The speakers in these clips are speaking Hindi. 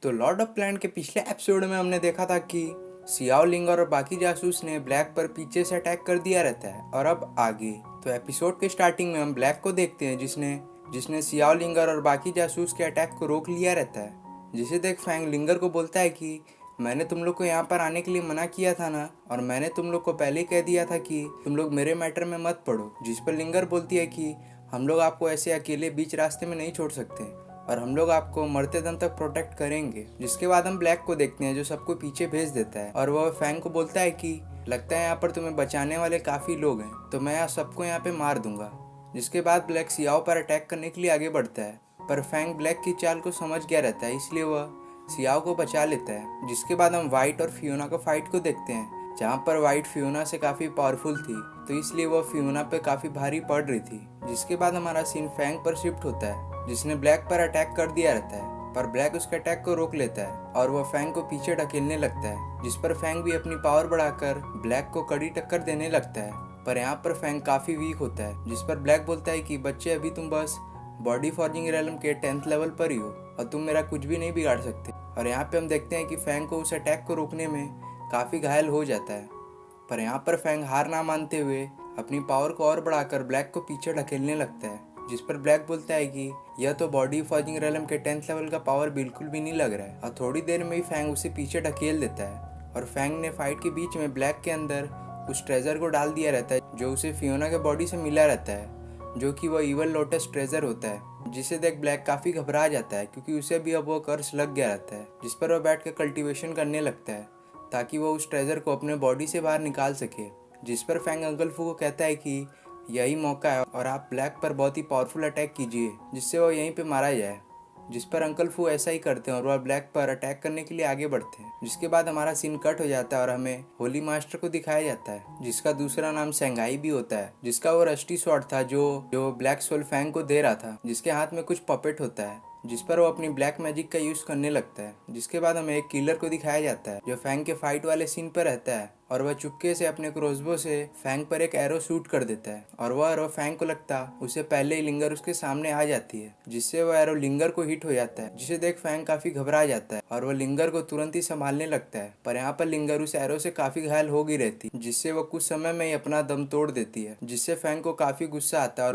तो लॉर्ड ऑफ प्लैंड के पिछले एपिसोड में हमने देखा था कि सियाओ लिंग और बाकी जासूस ने ब्लैक पर पीछे से अटैक कर दिया रहता है। और अब आगे तो एपिसोड के स्टार्टिंग में हम ब्लैक को देखते हैं जिसने जिसने सियाओ लिंगर और बाकी जासूस के अटैक को रोक लिया रहता है। जिसे देख फैंग लिंगर को बोलता है कि मैंने तुम लोग को यहाँ पर आने के लिए मना किया था ना, और मैंने तुम लोग को पहले ही कह दिया था कि तुम लोग मेरे मैटर में मत पड़ो। जिस पर लिंगर बोलती है कि हम लोग आपको ऐसे अकेले बीच रास्ते में नहीं छोड़ सकते और हम लोग आपको मरते दम तक प्रोटेक्ट करेंगे। जिसके बाद हम ब्लैक को देखते हैं जो सबको पीछे भेज देता है और वह फैंग को बोलता है कि लगता है यहाँ पर तुम्हें बचाने वाले काफ़ी लोग हैं, तो मैं यहाँ सबको यहाँ पे मार दूंगा। जिसके बाद ब्लैक सियाओ पर अटैक करने के लिए आगे बढ़ता है, पर फैंग ब्लैक की चाल को समझ गया रहता है, इसलिए वह सियाओ को बचा लेता है। जिसके बाद हम वाइट और फियोना का फाइट को देखते हैं, जहाँ पर वाइट फियोना से काफ़ी पावरफुल थी, तो इसलिए वह फियोना पे काफ़ी भारी पड़ रही थी। जिसके बाद हमारा सीन फैंग पर शिफ्ट होता है, जिसने ब्लैक पर अटैक कर दिया रहता है, पर ब्लैक उसके अटैक को रोक लेता है और वह फैंग को पीछे ढकेलने लगता है। जिस पर फैंग भी अपनी पावर बढ़ाकर ब्लैक को कड़ी टक्कर देने लगता है, पर यहाँ पर फैंग काफ़ी वीक होता है। जिस पर ब्लैक बोलता है कि बच्चे अभी तुम बस बॉडी फॉर्जिंग रेलम के 10th लेवल पर ही हो और तुम मेरा कुछ भी नहीं बिगाड़ सकते। और यहाँ पे हम देखते हैं कि फैंग को उस अटैक को रोकने में काफ़ी घायल हो जाता है, पर यहाँ पर फैंग हार ना मानते हुए अपनी पावर को और बढ़ाकर ब्लैक को पीछे ढकेलने लगता है। जिस पर ब्लैक बोलता है कि यह तो बॉडी फॉर्जिंग रेलम के 10th लेवल का पावर बिल्कुल भी नहीं लग रहा है, और थोड़ी देर में ही फैंग उसे पीछे ढकेल देता है। और फैंग ने फाइट के बीच में ब्लैक के अंदर उस ट्रेजर को डाल दिया रहता है जो उसे फियोना के बॉडी से मिला रहता है, जो कि वह इवल लोटस ट्रेजर होता है। जिसे देख ब्लैक काफ़ी घबरा जाता है क्योंकि उसे भी अब वो कर्स लग गया रहता है। जिस पर वह बैठ कर कल्टीवेशन करने लगता है ताकि वो उस ट्रेजर को अपने बॉडी से बाहर निकाल सके। जिस पर फैंग अंकल फू को कहता है कि यही मौका है और आप ब्लैक पर बहुत ही पावरफुल अटैक कीजिए जिससे वो यहीं पे मारा जाए। जिस पर अंकल फू ऐसा ही करते हैं और वह ब्लैक पर अटैक करने के लिए आगे बढ़ते हैं। जिसके बाद हमारा सीन कट हो जाता है और हमें होली मास्टर को दिखाया जाता है, जिसका दूसरा नाम सेंगाई भी होता है, जिसका वो रस्टी स्वॉर्ड था जो ब्लैक सोल फैंग को दे रहा था, जिसके हाथ में कुछ पपेट होता है, जिस पर वो अपनी ब्लैक मैजिक का यूज करने लगता है। जिसके बाद हमें एक किलर को दिखाया जाता है जो फैंग के फाइट वाले सीन पर रहता है और वह चुपके से अपने क्रोसबो से फैंग पर एक एरो शूट कर देता है और वह एरो फैंग को लगता उसे पहले ही लिंगर उसके सामने आ जाती है, जिससे वह एरो लिंगर को हिट हो जाता है। जिसे देख फैंग काफी घबरा जाता है और वह लिंगर को तुरंत ही संभालने लगता है, पर यहाँ पर लिंगर उस एरो से काफी घायल हो गई रहती, जिससे वह कुछ समय में ही अपना दम तोड़ देती है। जिससे फैंग को काफी गुस्सा आता है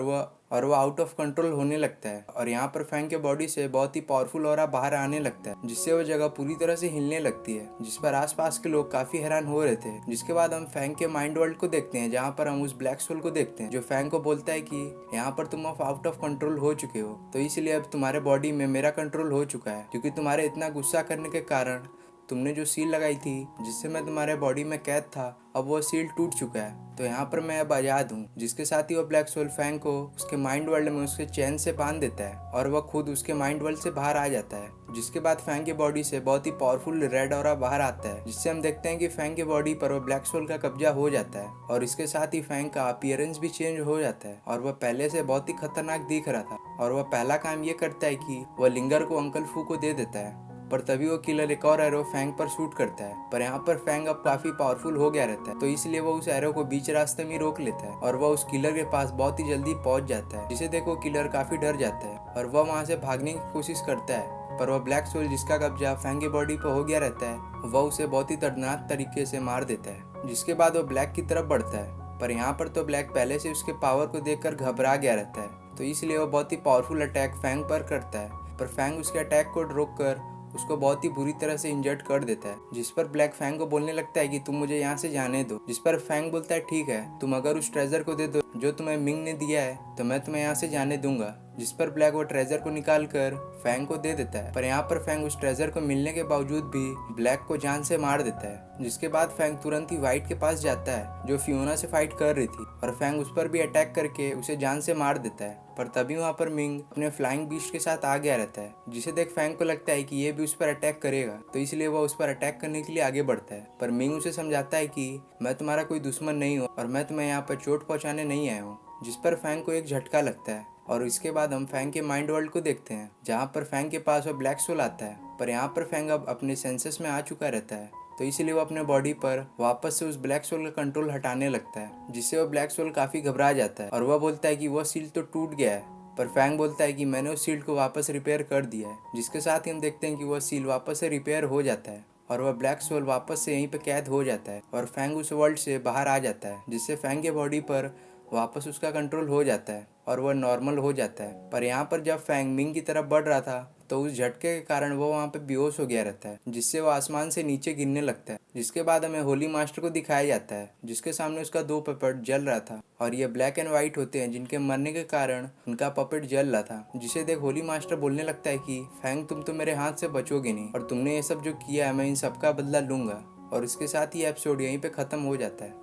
और वह आउट ऑफ कंट्रोल होने लगता है और यहाँ पर फैंग के बॉडी से बहुत ही पावरफुल ऑरा बाहर आने लगता है, जिससे वह जगह पूरी तरह से हिलने लगती है। जिस पर आसपास के लोग काफी हैरान हो रहे थे। जिसके बाद हम फैंग के माइंड वर्ल्ड को देखते हैं, जहाँ पर हम उस ब्लैक सोल को देखते हैं जो फैंग को बोलता है कि यहाँ पर तुम अब आउट ऑफ कंट्रोल हो चुके हो, तो इसलिए अब तुम्हारे बॉडी में मेरा कंट्रोल हो चुका है, क्योंकि तुम्हारे इतना गुस्सा करने के कारण तुमने जो सील लगाई थी जिससे मैं तुम्हारे बॉडी में कैद था, अब वो सील टूट चुका है, तो यहाँ पर मैं अब आज़ाद हूँ। जिसके साथ ही वो ब्लैक सोल फैंग को उसके माइंड वर्ल्ड में उसके चैन से बांध देता है और वह खुद उसके माइंड वर्ल्ड से बाहर आ जाता है। जिसके बाद फैंग की बॉडी से बहुत ही पावरफुल रेड ऑरा बाहर आता है, जिससे हम देखते हैं कि फैंग की बॉडी पर वो ब्लैक सोल का कब्जा हो जाता है और इसके साथ ही फैंग का अपीयरेंस भी चेंज हो जाता है और वह पहले से बहुत ही खतरनाक दिख रहा था। और वह पहला काम ये करता है कि वह लिंगर को अंकल फू को दे देता है, पर तभी वो किलर एक और एरो फैंग पर शूट करता है। पर यहाँ पर फैंग अब काफी पावरफुल हो गया रहता है, तो इसलिए वो उस एरो को बीच रास्ते में रोक लेता है और वह उस किलर के पास बहुत ही जल्दी पहुंच जाता है। जिसे देखो किलर काफी डर जाता है और वह वहां से भागने की कोशिश करता है, पर वह ब्लैक सोल जिसका कब्जा फैंग की बॉडी पर हो गया रहता है वह उसे बहुत ही दर्दनाक तरीके से मार देता है। जिसके बाद वो ब्लैक की तरफ बढ़ता है, पर यहाँ पर तो ब्लैक पहले से उसके पावर को देखकर घबरा गया रहता है, तो इसलिए वो बहुत ही पावरफुल अटैक फैंग पर करता है, पर फैंग उसके अटैक को रोककर उसको बहुत ही बुरी तरह से इंजर्ड कर देता है। जिस पर ब्लैक फैंग को बोलने लगता है कि तुम मुझे यहाँ से जाने दो। जिस पर फैंग बोलता है ठीक है, तुम अगर उस ट्रेजर को दे दो जो तुम्हें मिंग ने दिया है तो मैं तुम्हें यहाँ से जाने दूंगा। जिस पर ब्लैक वो ट्रेजर को निकाल कर फैंग को दे देता है, पर यहाँ पर फैंग उस ट्रेजर को मिलने के बावजूद भी ब्लैक को जान से मार देता है। जिसके बाद फैंग तुरंत ही वाइट के पास जाता है जो फियोना से फाइट कर रही थी और फैंग उस पर भी अटैक करके उसे जान से मार देता है, पर तभी वहाँ पर मिंग अपने फ्लाइंग बीस्ट के साथ आ गया रहता है। जिसे देख फैंग को लगता है कि ये भी उस पर अटैक करेगा, तो इसलिए वह उस पर अटैक करने के लिए आगे बढ़ता है, पर मिंग उसे समझाता है कि मैं तुम्हारा कोई दुश्मन नहीं हूँ और मैं तुम्हें यहाँ पर चोट पहुँचाने नहीं आया हूँ। जिस पर फैंग को एक झटका लगता है और इसके बाद हम फैंग के माइंड वर्ल्ड को देखते हैं, जहाँ पर फैंग के पास वो ब्लैक सोल आता है, पर यहाँ पर फैंग अब अपने सेंसेस में आ चुका रहता है, तो इसलिए वो अपने बॉडी पर वापस से उस ब्लैक सोल का कंट्रोल हटाने लगता है, जिससे वो ब्लैक सोल काफी घबरा जाता है और वह बोलता है कि वह सील तो टूट गया है, पर फैंग बोलता है कि मैंने उस शील्ड को वापस रिपेयर कर दिया है, जिसके साथ ही हम देखते हैं कि वह सील वापस से रिपेयर हो जाता है और वह ब्लैक सोल वापस से यहीं पे कैद हो जाता है और फैंग उस वर्ल्ड से बाहर आ जाता है, जिससे फैंग के बॉडी पर वापस उसका कंट्रोल हो जाता है और वह नॉर्मल हो जाता है। पर यहाँ पर जब फैंग मिंग की तरफ बढ़ रहा था तो उस झटके के कारण वो वहाँ पे बेहोश हो गया रहता है, जिससे वो आसमान से नीचे गिरने लगता है। जिसके बाद हमें होली मास्टर को दिखाया जाता है, जिसके सामने उसका 2 पपेट जल रहा था और ये ब्लैक एंड व्हाइट होते हैं, जिनके मरने के कारण उनका पपेट जल रहा था। जिसे देख होली मास्टर बोलने लगता है कि फैंग तुम तो मेरे हाथ से बचोगे नहीं और तुमने ये सब जो किया है मैं इन सबका बदला लूंगा। और इसके साथ ही एपिसोड यहीं पे खत्म हो जाता है।